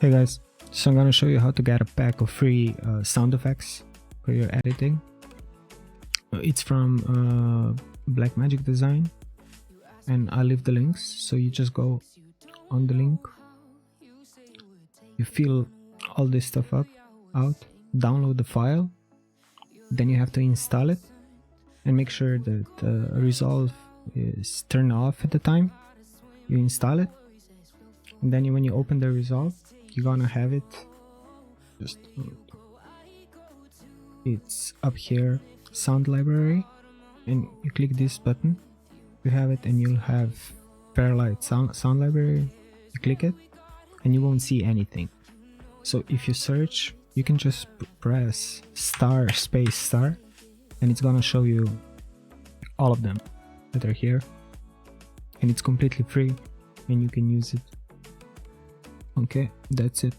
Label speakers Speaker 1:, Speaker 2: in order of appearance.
Speaker 1: Hey guys, so I'm gonna show you how to get a pack of free sound effects for your editing. It's from Blackmagic design, and I'll leave the links, so you just go on the link, you fill all this stuff out, download the file, then you have to install it and make sure that Resolve is turned off at the time you install it. And then when you open the Resolve, you're gonna have it it's up here, sound library, and you click this button, you have it, and you'll have Fairlight sound library. You click it and you won't see anything. So if you search, you can just press star space star and it's gonna show you all of them that are here, and it's completely free and you can use it. Okay, that's it.